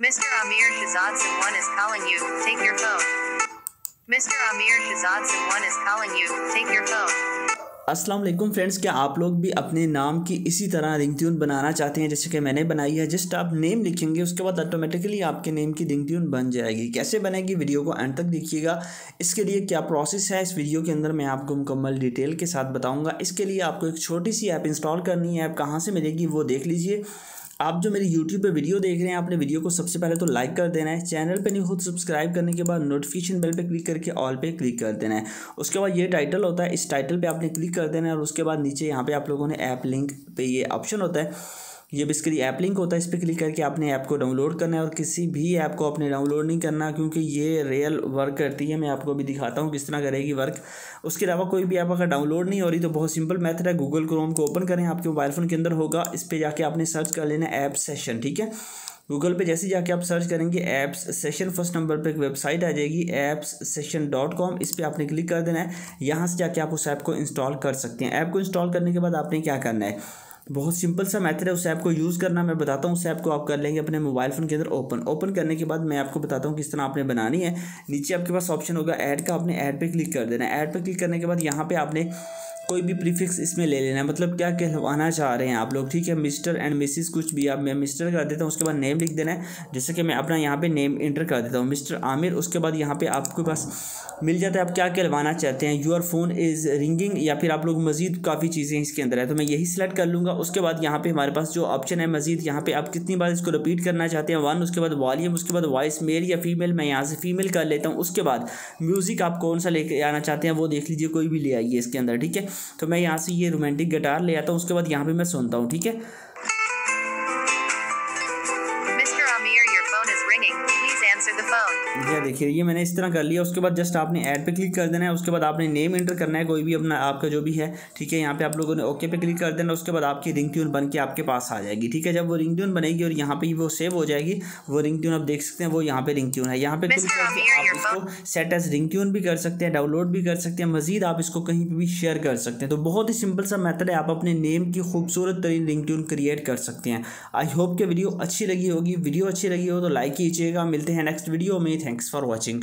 Mr. Amir Shahzad someone is calling you, take your phone. Mr. Amir Shahzad someone is calling you, take your phone. अस्सलाम वालेकुम friends, क्या आप लोग भी अपने नाम की इसी तरह रिंगट्यून बनाना चाहते हैं जैसे कि मैंने बनाई है। जस्ट आप नेम लिखेंगे, उसके बाद ऑटोमेटिकली आपके नेम की रिंगट्यून बन जाएगी। कैसे बनेगी, वीडियो को एंड तक देखिएगा। इसके लिए क्या प्रोसेस है इस वीडियो के अंदर मैं आपको मुकम्मल डिटेल के साथ बताऊंगा। इसके लिए आपको एक छोटी सी ऐप इंस्टॉल करनी है। ऐप कहाँ से मिलेगी वो देख लीजिए। आप जो मेरी YouTube पे वीडियो देख रहे हैं, आपने वीडियो को सबसे पहले तो लाइक कर देना है। चैनल पे नहीं खुद सब्सक्राइब करने के बाद नोटिफिकेशन बेल पे क्लिक करके ऑल पे क्लिक कर देना है। उसके बाद ये टाइटल होता है, इस टाइटल पे आपने क्लिक कर देना है और उसके बाद नीचे यहाँ पे आप लोगों ने ऐप लिंक पे ये ऑप्शन होता है, ये बेसिकली ऐप लिंक होता है। इस पर क्लिक करके आपने ऐप को डाउनलोड करना है और किसी भी ऐप को आपने डाउनलोड नहीं करना क्योंकि ये रियल वर्क करती है। मैं आपको अभी दिखाता हूँ किस तरह करेगी वर्क। उसके अलावा कोई भी ऐप अगर डाउनलोड नहीं हो रही तो बहुत सिंपल मेथड है। गूगल क्रोम को ओपन करें, आपके मोबाइल फ़ोन के अंदर होगा। इस पर जाके आपने सर्च कर लेना ऐप सेशन, ठीक है। गूगल पे जैसे जाके आप सर्च करेंगे ऐप्स सेशन, फर्स्ट नंबर पे एक वेबसाइट आ जाएगी appssession.com। इस पर आपने क्लिक कर देना है। यहाँ से जाके आप उस ऐप को इंस्टॉल कर सकते हैं। ऐप को इंस्टॉल करने के बाद आपने क्या करना है, बहुत सिंपल सा मेथड है उस ऐप को यूज़ करना। मैं बताता हूँ। उस ऐप को आप कर लेंगे अपने मोबाइल फ़ोन के अंदर ओपन करने के बाद मैं आपको बताता हूँ किस तरह आपने बनानी है। नीचे आपके पास ऑप्शन होगा ऐड का, आपने ऐड पे क्लिक कर देना है। ऐड पे क्लिक करने के बाद यहाँ पे आपने कोई भी प्रीफिक्स इसमें ले लेना है, मतलब क्या कहवाना चाह रहे हैं आप लोग, ठीक है। मिस्टर एंड मिसिस कुछ भी, आप मैं मिस्टर कर देता हूँ। उसके बाद नेम लिख देना है, जैसे कि मैं अपना यहाँ पे नेम इंटर कर देता हूँ मिस्टर आमिर। उसके बाद यहाँ पे आपके पास मिल जाता है आप क्या कहलवाना चाहते हैं। योर फोन इज़ रिंगिंग, या फिर आप लोग मजीद काफ़ी चीज़ें इसके अंदर है तो मैं यही सिलेक्ट कर लूँगा। उसके बाद यहाँ पे हमारे पास जो ऑप्शन है मजीद, यहाँ पे आप कितनी बार इसको रिपीट करना चाहते हैं 1, उसके बाद वॉल्यूम, उसके बाद वॉइस मेल या फीमेल, मैं यहाँ से फीमेल कर लेता हूँ। उसके बाद म्यूज़िक आप कौन सा लेके आना चाहते हैं वो देख लीजिए, कोई भी ले आइए इसके अंदर, ठीक है। तो मैं यहाँ से ये रोमांटिक गिटार ले आता हूँ। उसके बाद यहाँ पे मैं सुनता हूँ, ठीक है। ये देखिए, ये मैंने इस तरह कर लिया। उसके बाद जस्ट आपने ऐड पे क्लिक कर देना है। उसके बाद आपने नेम एंटर करना है, कोई भी अपना आपका जो भी है, ठीक है। यहाँ पे आप लोगों ने ओके पे क्लिक कर देना। उसके बाद आपकी रिंगट्यून बन के आपके पास आ जाएगी, ठीक है। जब वो रिंगट्यून बनेगी और यहाँ पे वो सेव हो जाएगी, वो रिंगट्यून आप देख सकते हैं, वो यहाँ पे रिंगट्यून है। यहाँ पे क्लिक करके आप इसको सेट एज रिंगट्यून भी कर सकते हैं, डाउनलोड भी कर सकते हैं, मजीद आप इसको कहीं पर भी शेयर कर सकते हैं। तो बहुत ही सिंपल सा मेथड है, आप अपने नेम की खूबसूरत तरीन रिंगट्यून क्रिएट कर सकते हैं। आई होप कि वीडियो अच्छी लगी होगी। वीडियो अच्छी लगी हो तो लाइक कीजिएगा। मिलते हैं नेक्स्ट वीडियो में। Thanks for watching.